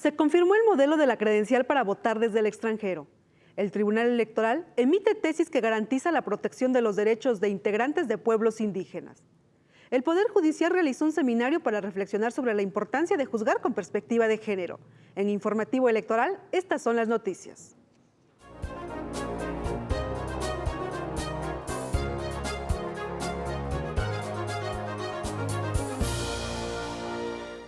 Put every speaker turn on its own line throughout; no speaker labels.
Se confirmó el modelo de la credencial para votar desde el extranjero. El Tribunal Electoral emite tesis que garantiza la protección de los derechos de integrantes de pueblos indígenas. El Poder Judicial realizó un seminario para reflexionar sobre la importancia de juzgar con perspectiva de género. En Informativo Electoral, estas son las noticias.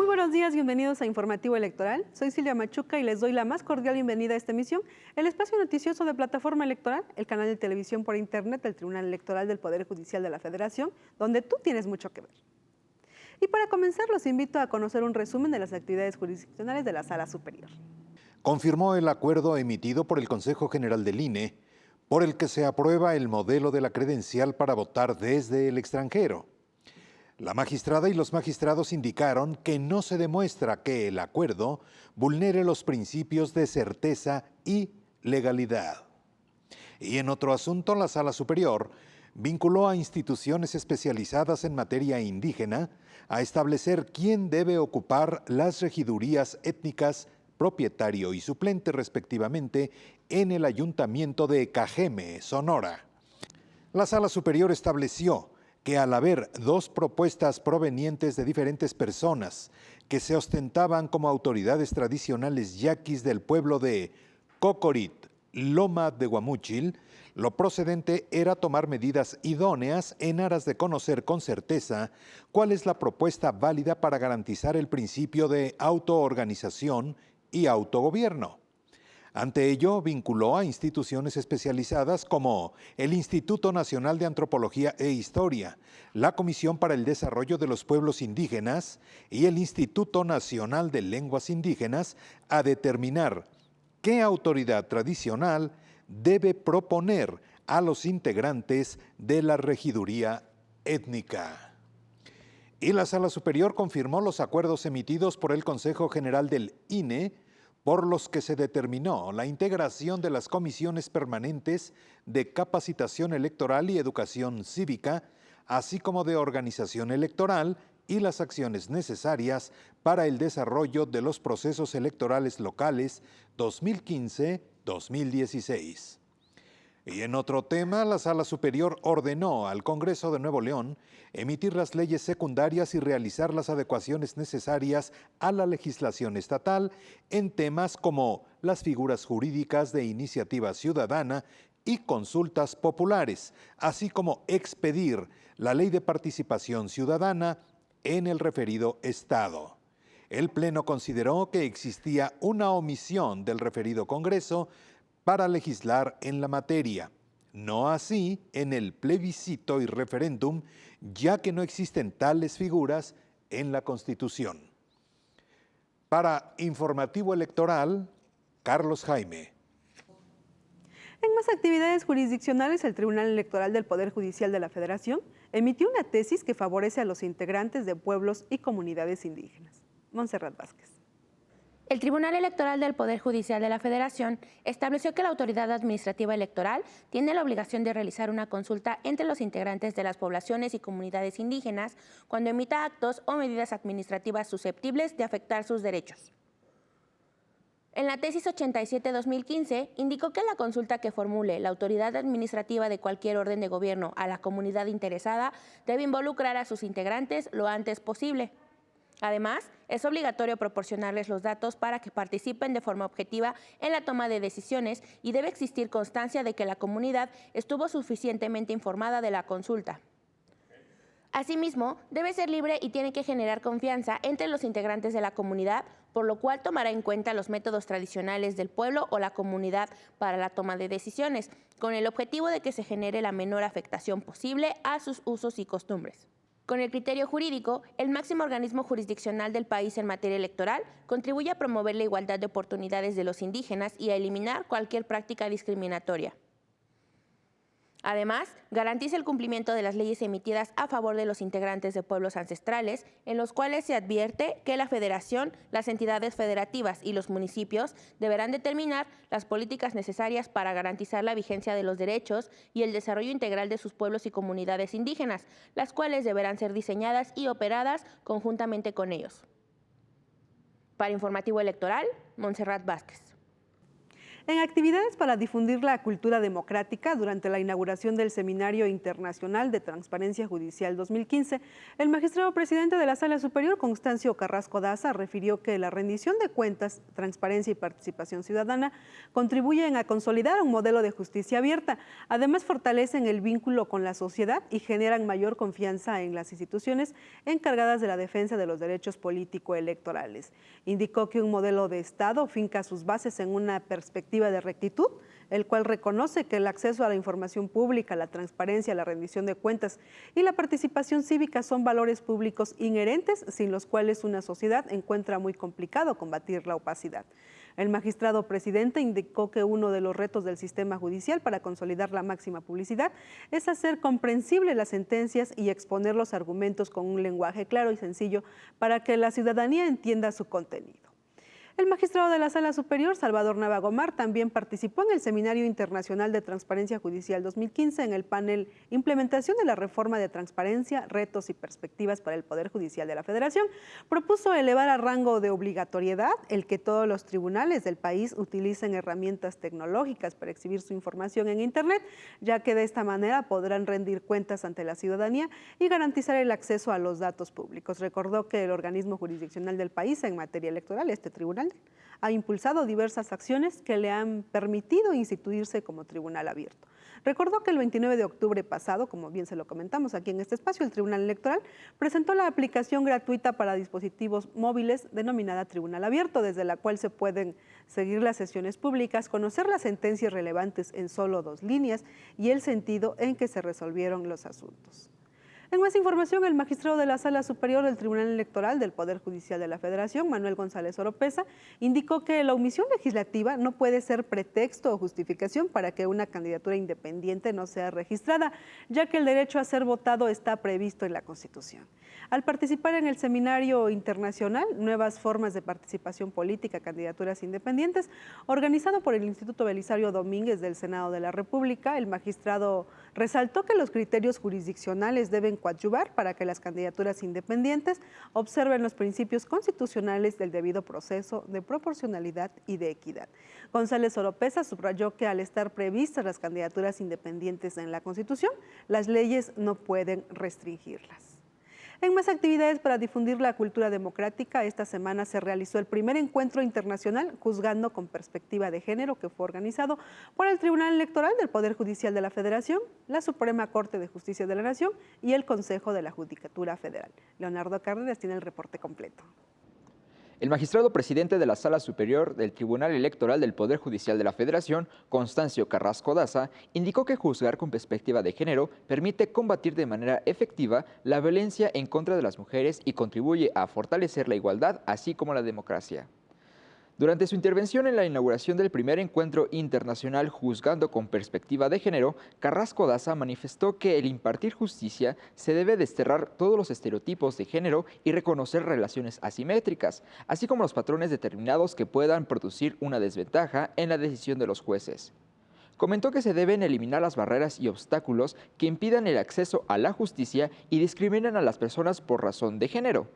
Muy buenos días, bienvenidos a Informativo Electoral. Soy Silvia Machuca y les doy la más cordial bienvenida a esta emisión, el espacio noticioso de Plataforma Electoral, el canal de televisión por internet del Tribunal Electoral del Poder Judicial de la Federación, donde tú tienes mucho que ver. Y para comenzar, los invito a conocer un resumen de las actividades jurisdiccionales de la Sala Superior.
Confirmó el acuerdo emitido por el Consejo General del INE, por el que se aprueba el modelo de la credencial para votar desde el extranjero. La magistrada y los magistrados indicaron que no se demuestra que el acuerdo vulnere los principios de certeza y legalidad. Y en otro asunto, la Sala Superior vinculó a instituciones especializadas en materia indígena a establecer quién debe ocupar las regidurías étnicas, propietario y suplente respectivamente, en el Ayuntamiento de Cajeme, Sonora. La Sala Superior estableció que al haber dos propuestas provenientes de diferentes personas que se ostentaban como autoridades tradicionales yaquis del pueblo de Cocorit, Loma de Guamúchil, lo procedente era tomar medidas idóneas en aras de conocer con certeza cuál es la propuesta válida para garantizar el principio de autoorganización y autogobierno. Ante ello, vinculó a instituciones especializadas como el Instituto Nacional de Antropología e Historia, la Comisión para el Desarrollo de los Pueblos Indígenas y el Instituto Nacional de Lenguas Indígenas a determinar qué autoridad tradicional debe proponer a los integrantes de la regiduría étnica. Y la Sala Superior confirmó los acuerdos emitidos por el Consejo General del INE, por los que se determinó la integración de las comisiones permanentes de capacitación electoral y educación cívica, así como de organización electoral y las acciones necesarias para el desarrollo de los procesos electorales locales 2015-2016. Y en otro tema, la Sala Superior ordenó al Congreso de Nuevo León emitir las leyes secundarias y realizar las adecuaciones necesarias a la legislación estatal en temas como las figuras jurídicas de iniciativa ciudadana y consultas populares, así como expedir la Ley de Participación Ciudadana en el referido estado. El Pleno consideró que existía una omisión del referido Congreso para legislar en la materia, no así en el plebiscito y referéndum, ya que no existen tales figuras en la Constitución. Para Informativo Electoral, Carlos Jaime.
En más actividades jurisdiccionales, el Tribunal Electoral del Poder Judicial de la Federación emitió una tesis que favorece a los integrantes de pueblos y comunidades indígenas. Montserrat Vázquez.
El Tribunal Electoral del Poder Judicial de la Federación estableció que la Autoridad Administrativa Electoral tiene la obligación de realizar una consulta entre los integrantes de las poblaciones y comunidades indígenas cuando emita actos o medidas administrativas susceptibles de afectar sus derechos. En la tesis 87-2015 indicó que la consulta que formule la autoridad administrativa de cualquier orden de gobierno a la comunidad interesada debe involucrar a sus integrantes lo antes posible. Además, es obligatorio proporcionarles los datos para que participen de forma objetiva en la toma de decisiones y debe existir constancia de que la comunidad estuvo suficientemente informada de la consulta. Asimismo, debe ser libre y tiene que generar confianza entre los integrantes de la comunidad, por lo cual tomará en cuenta los métodos tradicionales del pueblo o la comunidad para la toma de decisiones, con el objetivo de que se genere la menor afectación posible a sus usos y costumbres. Con el criterio jurídico, el máximo organismo jurisdiccional del país en materia electoral contribuye a promover la igualdad de oportunidades de los indígenas y a eliminar cualquier práctica discriminatoria. Además, garantiza el cumplimiento de las leyes emitidas a favor de los integrantes de pueblos ancestrales, en los cuales se advierte que la Federación, las entidades federativas y los municipios deberán determinar las políticas necesarias para garantizar la vigencia de los derechos y el desarrollo integral de sus pueblos y comunidades indígenas, las cuales deberán ser diseñadas y operadas conjuntamente con ellos. Para Informativo Electoral, Montserrat Vázquez.
En actividades para difundir la cultura democrática, durante la inauguración del Seminario Internacional de Transparencia Judicial 2015, el magistrado presidente de la Sala Superior, Constancio Carrasco Daza, refirió que la rendición de cuentas, transparencia y participación ciudadana contribuyen a consolidar un modelo de justicia abierta. Además, fortalecen el vínculo con la sociedad y generan mayor confianza en las instituciones encargadas de la defensa de los derechos político-electorales. Indicó que un modelo de Estado finca sus bases en una perspectiva de rectitud, el cual reconoce que el acceso a la información pública, la transparencia, la rendición de cuentas y la participación cívica son valores públicos inherentes sin los cuales una sociedad encuentra muy complicado combatir la opacidad. El magistrado presidente indicó que uno de los retos del sistema judicial para consolidar la máxima publicidad es hacer comprensible las sentencias y exponer los argumentos con un lenguaje claro y sencillo para que la ciudadanía entienda su contenido. El magistrado de la Sala Superior, Salvador Nava Gomar, también participó en el Seminario Internacional de Transparencia Judicial 2015 en el panel Implementación de la Reforma de Transparencia, Retos y Perspectivas para el Poder Judicial de la Federación. Propuso elevar a rango de obligatoriedad el que todos los tribunales del país utilicen herramientas tecnológicas para exhibir su información en Internet, ya que de esta manera podrán rendir cuentas ante la ciudadanía y garantizar el acceso a los datos públicos. Recordó que el organismo jurisdiccional del país en materia electoral, este tribunal, ha impulsado diversas acciones que le han permitido instituirse como tribunal abierto. Recordó que el 29 de octubre pasado, como bien se lo comentamos aquí en este espacio, el Tribunal Electoral presentó la aplicación gratuita para dispositivos móviles denominada Tribunal Abierto, desde la cual se pueden seguir las sesiones públicas, conocer las sentencias relevantes en solo 2 líneas y el sentido en que se resolvieron los asuntos. En más información, el magistrado de la Sala Superior del Tribunal Electoral del Poder Judicial de la Federación, Manuel González Oropesa, indicó que la omisión legislativa no puede ser pretexto o justificación para que una candidatura independiente no sea registrada, ya que el derecho a ser votado está previsto en la Constitución. Al participar en el Seminario Internacional Nuevas Formas de Participación Política, Candidaturas Independientes, organizado por el Instituto Belisario Domínguez del Senado de la República, el magistrado resaltó que los criterios jurisdiccionales deben coadyuvar para que las candidaturas independientes observen los principios constitucionales del debido proceso, de proporcionalidad y de equidad. González Oropesa subrayó que al estar previstas las candidaturas independientes en la Constitución, las leyes no pueden restringirlas. En más actividades para difundir la cultura democrática, esta semana se realizó el primer encuentro internacional Juzgando con Perspectiva de Género, que fue organizado por el Tribunal Electoral del Poder Judicial de la Federación, la Suprema Corte de Justicia de la Nación y el Consejo de la Judicatura Federal. Leonardo Cárdenas tiene el reporte completo.
El magistrado presidente de la Sala Superior del Tribunal Electoral del Poder Judicial de la Federación, Constancio Carrasco Daza, indicó que juzgar con perspectiva de género permite combatir de manera efectiva la violencia en contra de las mujeres y contribuye a fortalecer la igualdad, así como la democracia. Durante su intervención en la inauguración del primer encuentro internacional Juzgando con Perspectiva de Género, Carrasco Daza manifestó que el impartir justicia se debe desterrar todos los estereotipos de género y reconocer relaciones asimétricas, así como los patrones determinados que puedan producir una desventaja en la decisión de los jueces. Comentó que se deben eliminar las barreras y obstáculos que impidan el acceso a la justicia y discriminan a las personas por razón de género.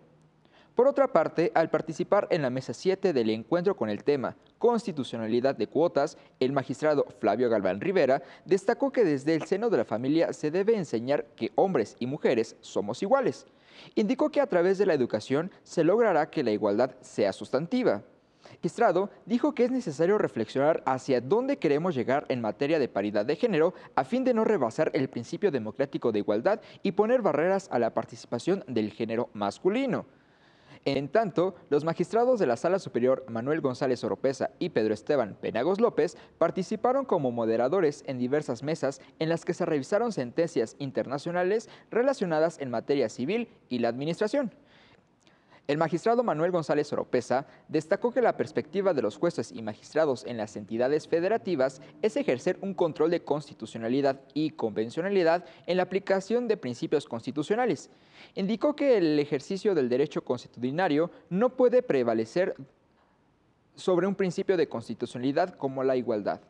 Por otra parte, al participar en la mesa 7 del encuentro con el tema Constitucionalidad de cuotas, el magistrado Flavio Galván Rivera destacó que desde el seno de la familia se debe enseñar que hombres y mujeres somos iguales. Indicó que a través de la educación se logrará que la igualdad sea sustantiva. El magistrado dijo que es necesario reflexionar hacia dónde queremos llegar en materia de paridad de género a fin de no rebasar el principio democrático de igualdad y poner barreras a la participación del género masculino. En tanto, los magistrados de la Sala Superior Manuel González Oropesa y Pedro Esteban Penagos López participaron como moderadores en diversas mesas en las que se revisaron sentencias internacionales relacionadas en materia civil y la administración. El magistrado Manuel González Oropesa destacó que la perspectiva de los jueces y magistrados en las entidades federativas es ejercer un control de constitucionalidad y convencionalidad en la aplicación de principios constitucionales. Indicó que el ejercicio del derecho consuetudinario no puede prevalecer sobre un principio de constitucionalidad como la igualdad.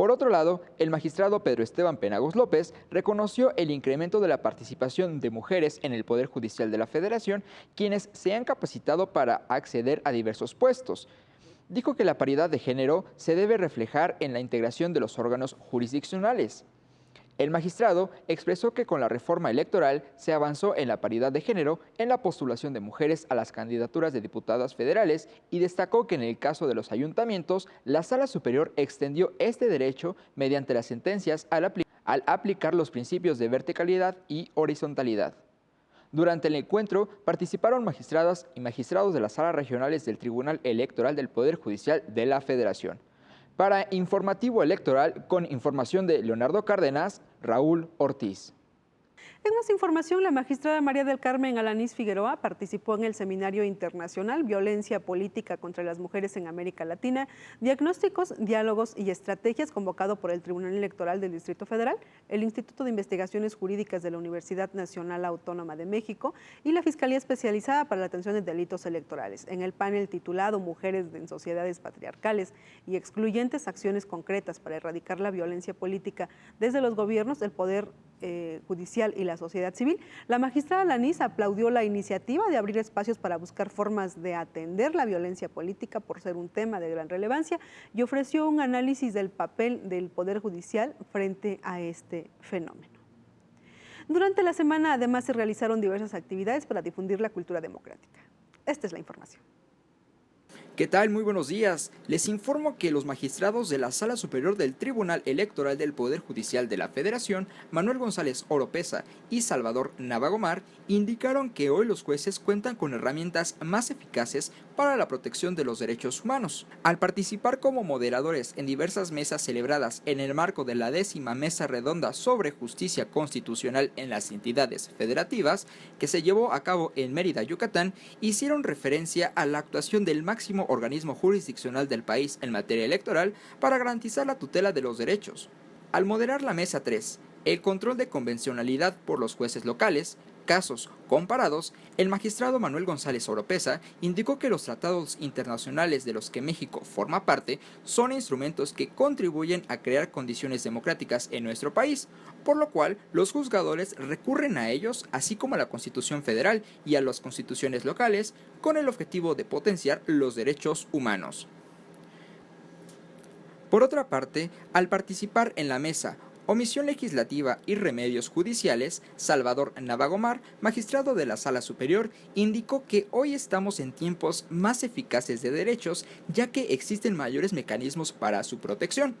Por otro lado, el magistrado Pedro Esteban Penagos López reconoció el incremento de la participación de mujeres en el Poder Judicial de la Federación, quienes se han capacitado para acceder a diversos puestos. Dijo que la paridad de género se debe reflejar en la integración de los órganos jurisdiccionales. El magistrado expresó que con la reforma electoral se avanzó en la paridad de género en la postulación de mujeres a las candidaturas de diputadas federales y destacó que en el caso de los ayuntamientos, la Sala Superior extendió este derecho mediante las sentencias al aplicar los principios de verticalidad y horizontalidad. Durante el encuentro participaron magistradas y magistrados de las salas regionales del Tribunal Electoral del Poder Judicial de la Federación. Para Informativo Electoral, con información de Leonardo Cárdenas, Raúl Ortiz.
En más información, la magistrada María del Carmen Alanís Figueroa participó en el Seminario Internacional Violencia Política contra las Mujeres en América Latina, Diagnósticos, Diálogos y Estrategias, convocado por el Tribunal Electoral del Distrito Federal, el Instituto de Investigaciones Jurídicas de la Universidad Nacional Autónoma de México y la Fiscalía Especializada para la Atención de Delitos Electorales, en el panel titulado Mujeres en Sociedades Patriarcales y Excluyentes, Acciones Concretas para Erradicar la Violencia Política desde los Gobiernos, el Poder Judicial y la sociedad civil. La magistrada Alanís aplaudió la iniciativa de abrir espacios para buscar formas de atender la violencia política por ser un tema de gran relevancia y ofreció un análisis del papel del Poder Judicial frente a este fenómeno. Durante la semana, además, se realizaron diversas actividades para difundir la cultura democrática. Esta es la información.
¿Qué tal? Muy buenos días. Les informo que los magistrados de la Sala Superior del Tribunal Electoral del Poder Judicial de la Federación, Manuel González Oropesa y Salvador Navagomar, indicaron que hoy los jueces cuentan con herramientas más eficaces para la protección de los derechos humanos. Al participar como moderadores en diversas mesas celebradas en el marco de la 10ª Mesa Redonda sobre Justicia Constitucional en las entidades federativas, que se llevó a cabo en Mérida, Yucatán, hicieron referencia a la actuación del máximo organismo jurisdiccional del país en materia electoral para garantizar la tutela de los derechos. Al moderar la Mesa 3, el control de convencionalidad por los jueces locales, casos comparados, el magistrado Manuel González Oropesa indicó que los tratados internacionales de los que México forma parte son instrumentos que contribuyen a crear condiciones democráticas en nuestro país, por lo cual los juzgadores recurren a ellos, así como a la Constitución Federal y a las constituciones locales, con el objetivo de potenciar los derechos humanos. Por otra parte, al participar en la mesa Omisión Legislativa y Remedios Judiciales, Salvador Navagomar, magistrado de la Sala Superior, indicó que hoy estamos en tiempos más eficaces de derechos, ya que existen mayores mecanismos para su protección.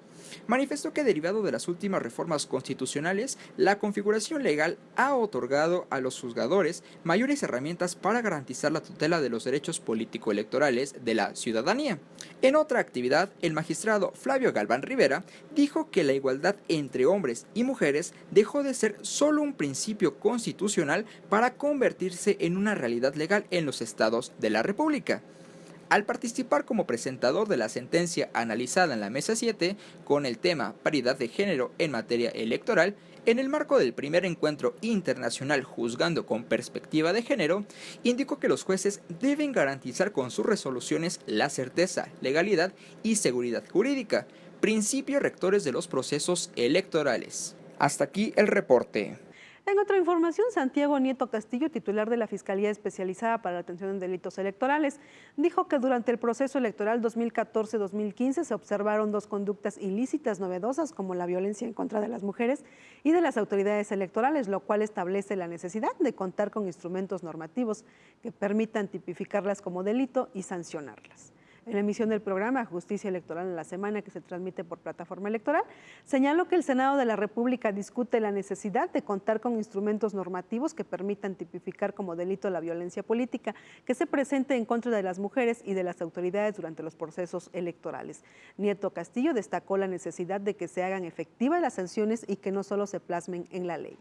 Manifestó que derivado de las últimas reformas constitucionales, la configuración legal ha otorgado a los juzgadores mayores herramientas para garantizar la tutela de los derechos político-electorales de la ciudadanía. En otra actividad, el magistrado Flavio Galván Rivera dijo que la igualdad entre hombres y mujeres dejó de ser solo un principio constitucional para convertirse en una realidad legal en los estados de la República. Al participar como presentador de la sentencia analizada en la Mesa 7 con el tema paridad de género en materia electoral, en el marco del primer encuentro internacional Juzgando con Perspectiva de Género, indicó que los jueces deben garantizar con sus resoluciones la certeza, legalidad y seguridad jurídica, principios rectores de los procesos electorales. Hasta aquí el reporte.
En otra información, Santiago Nieto Castillo, titular de la Fiscalía Especializada para la Atención de Delitos Electorales, dijo que durante el proceso electoral 2014-2015 se observaron dos conductas ilícitas novedosas como la violencia en contra de las mujeres y de las autoridades electorales, lo cual establece la necesidad de contar con instrumentos normativos que permitan tipificarlas como delito y sancionarlas. En la emisión del programa Justicia Electoral en la Semana, que se transmite por plataforma electoral, señaló que el Senado de la República discute la necesidad de contar con instrumentos normativos que permitan tipificar como delito la violencia política que se presente en contra de las mujeres y de las autoridades durante los procesos electorales. Nieto Castillo destacó la necesidad de que se hagan efectivas las sanciones y que no solo se plasmen en la ley.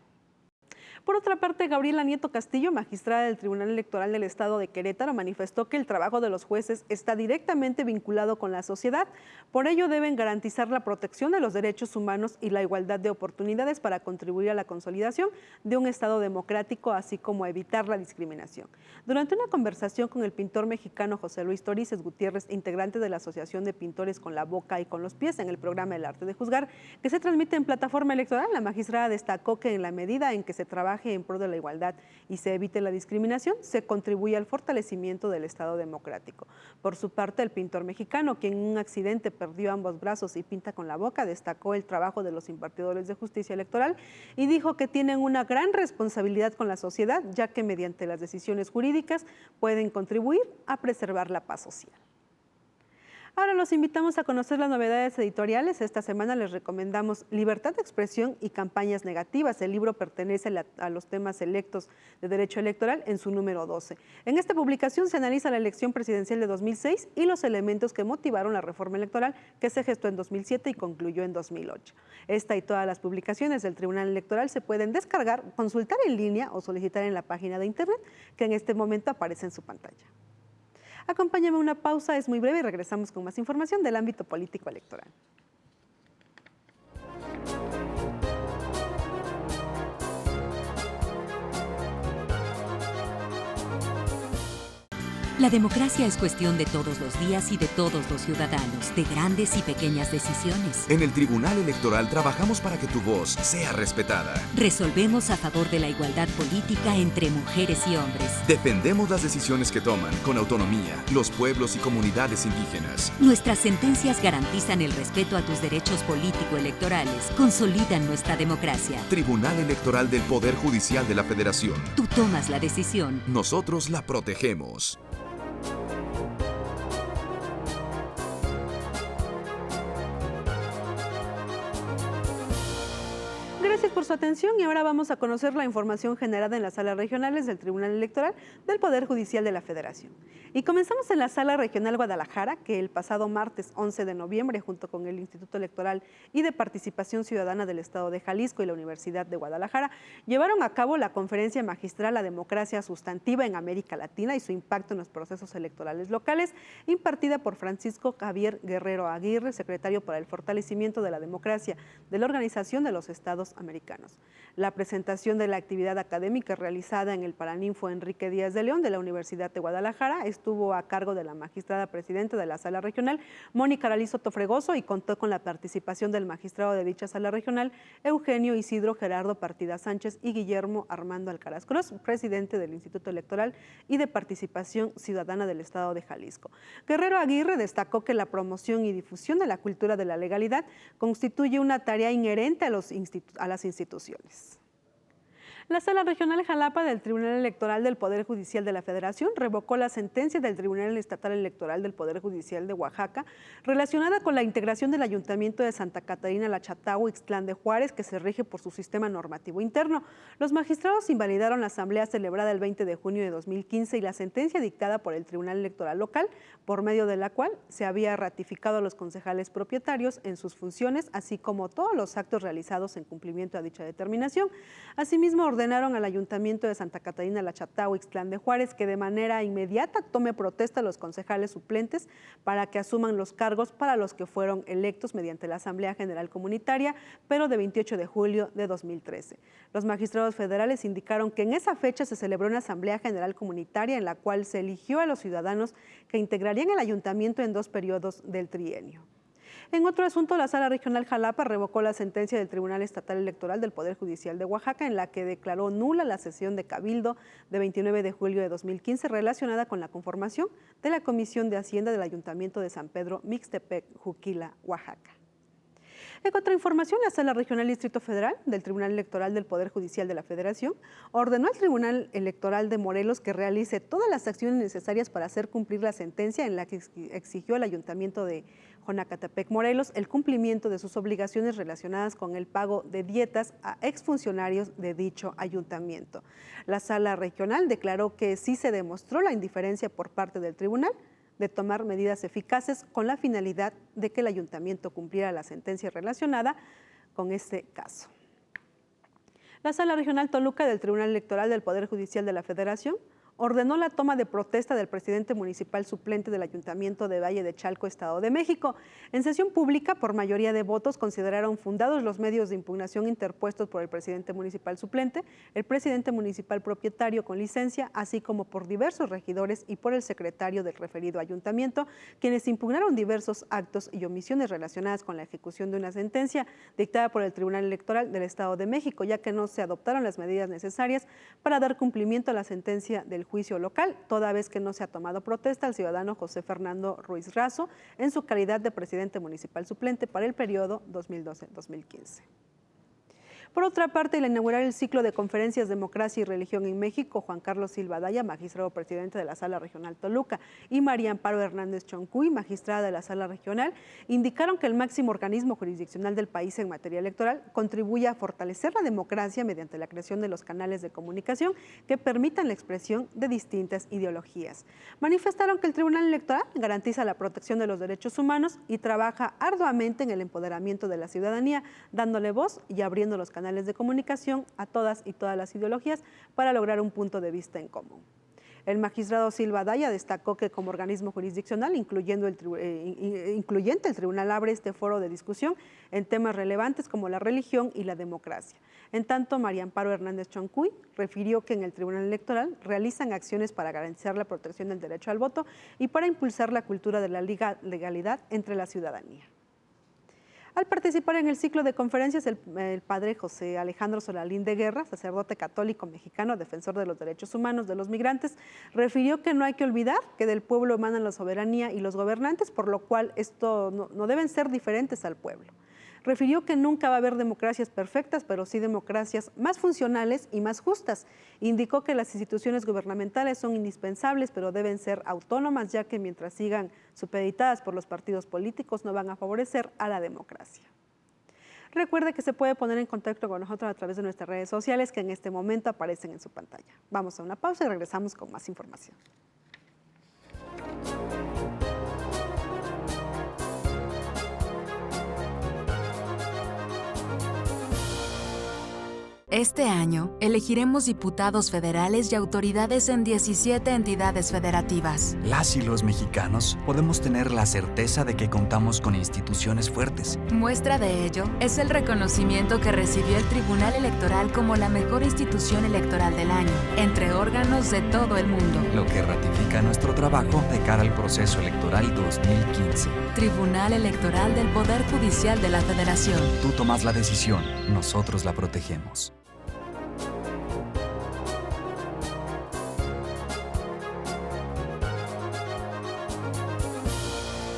Por otra parte, Gabriela Nieto Castillo, magistrada del Tribunal Electoral del Estado de Querétaro, manifestó que el trabajo de los jueces está directamente vinculado con la sociedad. Por ello, deben garantizar la protección de los derechos humanos y la igualdad de oportunidades para contribuir a la consolidación de un Estado democrático, así como evitar la discriminación. Durante una conversación con el pintor mexicano José Luis Torices Gutiérrez, integrante de la Asociación de Pintores con la Boca y con los Pies en el programa El Arte de Juzgar, que se transmite en plataforma electoral, la magistrada destacó que en la medida en que se trabaje en pro de la igualdad y se evite la discriminación, se contribuye al fortalecimiento del Estado democrático. Por su parte, el pintor mexicano, quien en un accidente perdió ambos brazos y pinta con la boca, destacó el trabajo de los impartidores de justicia electoral y dijo que tienen una gran responsabilidad con la sociedad, ya que mediante las decisiones jurídicas pueden contribuir a preservar la paz social. Ahora los invitamos a conocer las novedades editoriales. Esta semana les recomendamos Libertad de Expresión y Campañas Negativas. El libro pertenece a los temas selectos de Derecho Electoral en su número 12. En esta publicación se analiza la elección presidencial de 2006 y los elementos que motivaron la reforma electoral que se gestó en 2007 y concluyó en 2008. Esta y todas las publicaciones del Tribunal Electoral se pueden descargar, consultar en línea o solicitar en la página de internet que en este momento aparece en su pantalla. Acompáñame a una pausa, es muy breve y regresamos con más información del ámbito político electoral.
La democracia es cuestión de todos los días y de todos los ciudadanos, de grandes y pequeñas decisiones.
En el Tribunal Electoral trabajamos para que tu voz sea respetada.
Resolvemos a favor de la igualdad política entre mujeres y hombres.
Defendemos las decisiones que toman con autonomía los pueblos y comunidades indígenas.
Nuestras sentencias garantizan el respeto a tus derechos político-electorales, consolidan nuestra democracia.
Tribunal Electoral del Poder Judicial de la Federación.
Tú tomas la decisión.
Nosotros la protegemos.
Gracias por su atención y ahora vamos a conocer la información generada en las salas regionales del Tribunal Electoral del Poder Judicial de la Federación. Y comenzamos en la Sala Regional Guadalajara, que el pasado martes 11 de noviembre, junto con el Instituto Electoral y de Participación Ciudadana del Estado de Jalisco y la Universidad de Guadalajara, llevaron a cabo la conferencia magistral La democracia sustantiva en América Latina y su impacto en los procesos electorales locales, impartida por Francisco Javier Guerrero Aguirre, secretario para el fortalecimiento de la democracia de la Organización de los Estados Americanos. La presentación de la actividad académica realizada en el Paraninfo Enrique Díaz de León de la Universidad de Guadalajara estuvo a cargo de la magistrada presidenta de la Sala Regional, Mónica Aralizo Tofregoso, y contó con la participación del magistrado de dicha Sala Regional, Eugenio Isidro Gerardo Partida Sánchez, y Guillermo Armando Alcaraz Cruz, presidente del Instituto Electoral y de Participación Ciudadana del Estado de Jalisco. Guerrero Aguirre destacó que la promoción y difusión de la cultura de la legalidad constituye una tarea inherente a las instituciones. La Sala Regional Jalapa del Tribunal Electoral del Poder Judicial de la Federación revocó la sentencia del Tribunal Estatal Electoral del Poder Judicial de Oaxaca relacionada con la integración del Ayuntamiento de Santa Catarina La Chatahua, Ixtlán de Juárez, que se rige por su sistema normativo interno. Los magistrados invalidaron la asamblea celebrada el 20 de junio de 2015 y la sentencia dictada por el Tribunal Electoral local, por medio de la cual se había ratificado a los concejales propietarios en sus funciones, así como todos los actos realizados en cumplimiento a dicha determinación. Asimismo, ordenaron al Ayuntamiento de Santa Catarina La Chatahua, Ixtlán de Juárez, que de manera inmediata tome protesta a los concejales suplentes para que asuman los cargos para los que fueron electos mediante la Asamblea General Comunitaria, pero de 28 de julio de 2013. Los magistrados federales indicaron que en esa fecha se celebró una Asamblea General Comunitaria en la cual se eligió a los ciudadanos que integrarían el ayuntamiento en 2 periodos del trienio. En otro asunto, la Sala Regional Jalapa revocó la sentencia del Tribunal Estatal Electoral del Poder Judicial de Oaxaca, en la que declaró nula la sesión de Cabildo de 29 de julio de 2015 relacionada con la conformación de la Comisión de Hacienda del Ayuntamiento de San Pedro Mixtepec, Juquila, Oaxaca. En otra información, la Sala Regional Distrito Federal del Tribunal Electoral del Poder Judicial de la Federación ordenó al Tribunal Electoral de Morelos que realice todas las acciones necesarias para hacer cumplir la sentencia en la que exigió al Ayuntamiento de Jonacatepec, Morelos, el cumplimiento de sus obligaciones relacionadas con el pago de dietas a exfuncionarios de dicho ayuntamiento. La Sala Regional declaró que sí se demostró la indiferencia por parte del tribunal de tomar medidas eficaces con la finalidad de que el ayuntamiento cumpliera la sentencia relacionada con este caso. La Sala Regional Toluca del Tribunal Electoral del Poder Judicial de la Federación ordenó la toma de protesta del presidente municipal suplente del Ayuntamiento de Valle de Chalco, Estado de México. En sesión pública, por mayoría de votos, consideraron fundados los medios de impugnación interpuestos por el presidente municipal suplente, el presidente municipal propietario con licencia, así como por diversos regidores y por el secretario del referido ayuntamiento, quienes impugnaron diversos actos y omisiones relacionadas con la ejecución de una sentencia dictada por el Tribunal Electoral del Estado de México, ya que no se adoptaron las medidas necesarias para dar cumplimiento a la sentencia del juicio local, toda vez que no se ha tomado protesta al ciudadano José Fernando Ruiz Razo en su calidad de presidente municipal suplente para el periodo 2012-2015. Por otra parte, al inaugurar el ciclo de conferencias Democracia y Religión en México, Juan Carlos Silva Daya, magistrado presidente de la Sala Regional Toluca, y María Amparo Hernández Choncuy, magistrada de la Sala Regional, indicaron que el máximo organismo jurisdiccional del país en materia electoral contribuye a fortalecer la democracia mediante la creación de los canales de comunicación que permitan la expresión de distintas ideologías. Manifestaron que el Tribunal Electoral garantiza la protección de los derechos humanos y trabaja arduamente en el empoderamiento de la ciudadanía, dándole voz y abriendo los canales de comunicación a todas y todas las ideologías para lograr un punto de vista en común. El magistrado Silva Daya destacó que como organismo jurisdiccional, incluyente el tribunal abre este foro de discusión en temas relevantes como la religión y la democracia. En tanto, María Amparo Hernández Choncuy refirió que en el Tribunal Electoral realizan acciones para garantizar la protección del derecho al voto y para impulsar la cultura de la legalidad entre la ciudadanía. Al participar en el ciclo de conferencias, el padre José Alejandro Solalín de Guerra, sacerdote católico mexicano, defensor de los derechos humanos de los migrantes, refirió que no hay que olvidar que del pueblo emanan la soberanía y los gobernantes, por lo cual esto no deben ser diferentes al pueblo. Refirió que nunca va a haber democracias perfectas, pero sí democracias más funcionales y más justas. Indicó que las instituciones gubernamentales son indispensables, pero deben ser autónomas, ya que mientras sigan supeditadas por los partidos políticos no van a favorecer a la democracia. Recuerde que se puede poner en contacto con nosotros a través de nuestras redes sociales que en este momento aparecen en su pantalla. Vamos a una pausa y regresamos con más información.
Este año, elegiremos diputados federales y autoridades en 17 entidades federativas.
Las y los mexicanos podemos tener la certeza de que contamos con instituciones fuertes.
Muestra de ello es el reconocimiento que recibió el Tribunal Electoral como la mejor institución electoral del año, entre órganos de todo el mundo.
Lo que ratifica nuestro trabajo de cara al proceso electoral 2015.
Tribunal Electoral del Poder Judicial de la Federación.
Tú tomas la decisión, nosotros la protegemos.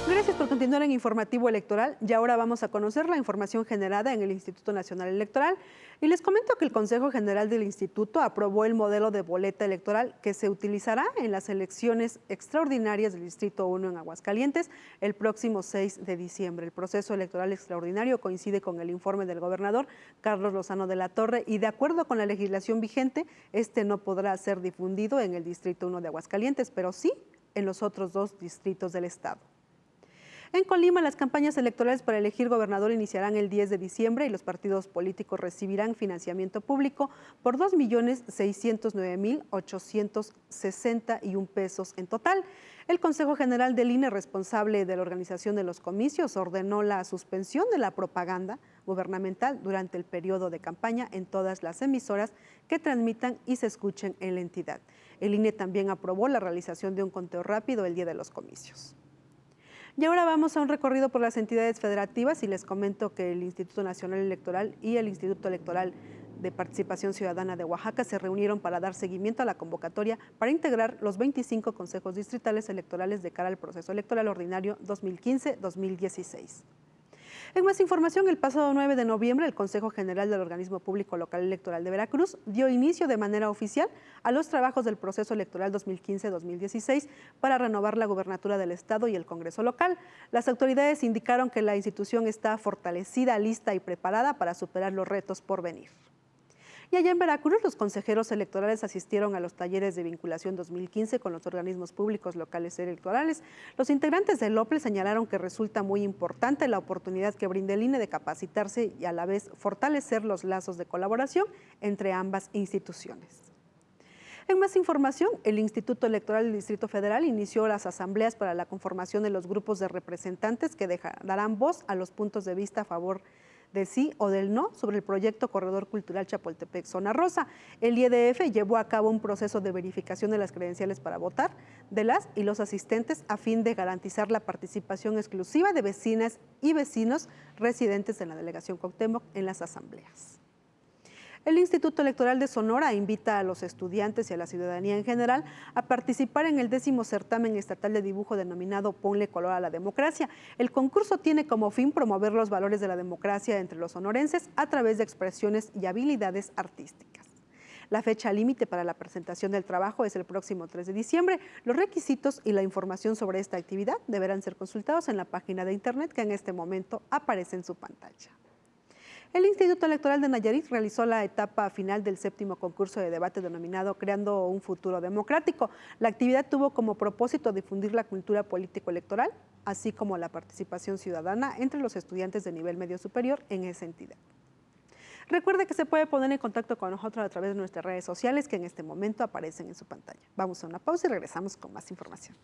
Gracias por continuar en Informativo Electoral y ahora vamos a conocer la información generada en el Instituto Nacional Electoral y les comento que el Consejo General del Instituto aprobó el modelo de boleta electoral que se utilizará en las elecciones extraordinarias del Distrito 1 en Aguascalientes el próximo 6 de diciembre. El proceso electoral extraordinario coincide con el informe del gobernador Carlos Lozano de la Torre y de acuerdo con la legislación vigente, este no podrá ser difundido en el Distrito 1 de Aguascalientes, pero sí en los otros 2 distritos del estado. En Colima, las campañas electorales para elegir gobernador iniciarán el 10 de diciembre y los partidos políticos recibirán financiamiento público por 2.609.861 pesos en total. El Consejo General del INE, responsable de la organización de los comicios, ordenó la suspensión de la propaganda gubernamental durante el periodo de campaña en todas las emisoras que transmitan y se escuchen en la entidad. El INE también aprobó la realización de un conteo rápido el día de los comicios. Y ahora vamos a un recorrido por las entidades federativas y les comento que el Instituto Nacional Electoral y el Instituto Electoral de Participación Ciudadana de Oaxaca se reunieron para dar seguimiento a la convocatoria para integrar los 25 consejos distritales electorales de cara al proceso electoral ordinario 2015-2016. En más información, el pasado 9 de noviembre, el Consejo General del Organismo Público Local Electoral de Veracruz dio inicio de manera oficial a los trabajos del proceso electoral 2015-2016 para renovar la gubernatura del Estado y el Congreso local. Las autoridades indicaron que la institución está fortalecida, lista y preparada para superar los retos por venir. Y allá en Veracruz, los consejeros electorales asistieron a los talleres de vinculación 2015 con los organismos públicos locales electorales. Los integrantes del OPLE señalaron que resulta muy importante la oportunidad que brinda el INE de capacitarse y a la vez fortalecer los lazos de colaboración entre ambas instituciones. En más información, el Instituto Electoral del Distrito Federal inició las asambleas para la conformación de los grupos de representantes que darán voz a los puntos de vista a favor de sí o del no sobre el proyecto Corredor Cultural Chapultepec-Zona Rosa. El IEDF llevó a cabo un proceso de verificación de las credenciales para votar de las y los asistentes a fin de garantizar la participación exclusiva de vecinas y vecinos residentes en la delegación Cuauhtémoc en las asambleas. El Instituto Electoral de Sonora invita a los estudiantes y a la ciudadanía en general a participar en el 10º certamen estatal de dibujo denominado Ponle Color a la Democracia. El concurso tiene como fin promover los valores de la democracia entre los sonorenses a través de expresiones y habilidades artísticas. La fecha límite para la presentación del trabajo es el próximo 3 de diciembre. Los requisitos y la información sobre esta actividad deberán ser consultados en la página de internet que en este momento aparece en su pantalla. El Instituto Electoral de Nayarit realizó la etapa final del 7º concurso de debate denominado Creando un Futuro Democrático. La actividad tuvo como propósito difundir la cultura político-electoral, así como la participación ciudadana entre los estudiantes de nivel medio superior en esa entidad. Recuerde que se puede poner en contacto con nosotros a través de nuestras redes sociales que en este momento aparecen en su pantalla. Vamos a una pausa y regresamos con más información.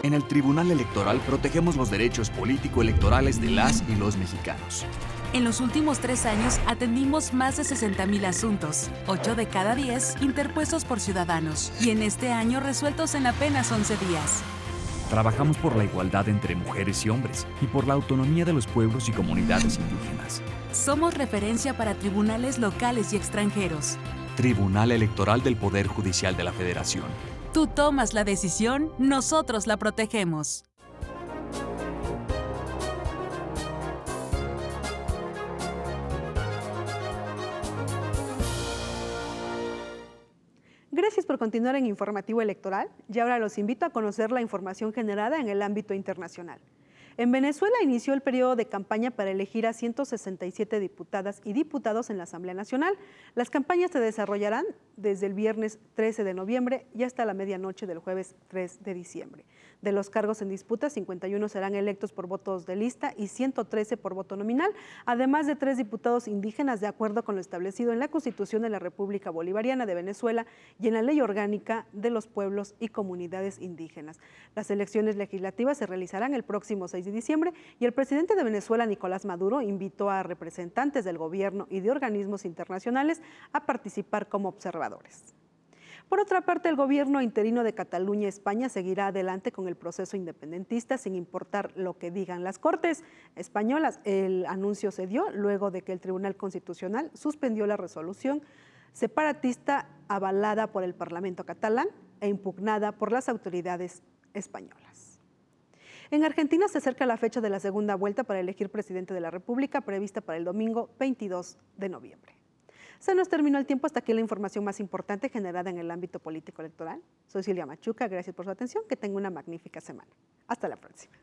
En el Tribunal Electoral protegemos los derechos político-electorales de las y los mexicanos.
En los últimos 3 años atendimos más de 60,000 asuntos, 8 de cada 10 interpuestos por ciudadanos, y en este año resueltos en apenas 11 días.
Trabajamos por la igualdad entre mujeres y hombres y por la autonomía de los pueblos y comunidades indígenas.
Somos referencia para tribunales locales y extranjeros.
Tribunal Electoral del Poder Judicial de la Federación.
Tú tomas la decisión, nosotros la protegemos.
Gracias por continuar en Informativo Electoral y ahora los invito a conocer la información generada en el ámbito internacional. En Venezuela inició el periodo de campaña para elegir a 167 diputadas y diputados en la Asamblea Nacional. Las campañas se desarrollarán desde el viernes 13 de noviembre y hasta la medianoche del jueves 3 de diciembre. De los cargos en disputa, 51 serán electos por votos de lista y 113 por voto nominal, además de 3 diputados indígenas de acuerdo con lo establecido en la Constitución de la República Bolivariana de Venezuela y en la Ley Orgánica de los Pueblos y Comunidades Indígenas. Las elecciones legislativas se realizarán el próximo 6 de diciembre y el presidente de Venezuela, Nicolás Maduro, invitó a representantes del gobierno y de organismos internacionales a participar como observadores. Por otra parte, el gobierno interino de Cataluña, España, seguirá adelante con el proceso independentista sin importar lo que digan las Cortes españolas. El anuncio se dio luego de que el Tribunal Constitucional suspendió la resolución separatista avalada por el Parlamento catalán e impugnada por las autoridades españolas. En Argentina se acerca la fecha de la segunda vuelta para elegir presidente de la República, prevista para el domingo 22 de noviembre. Se nos terminó el tiempo, hasta aquí la información más importante generada en el ámbito político electoral. Soy Silvia Machuca, gracias por su atención, que tenga una magnífica semana. Hasta la próxima.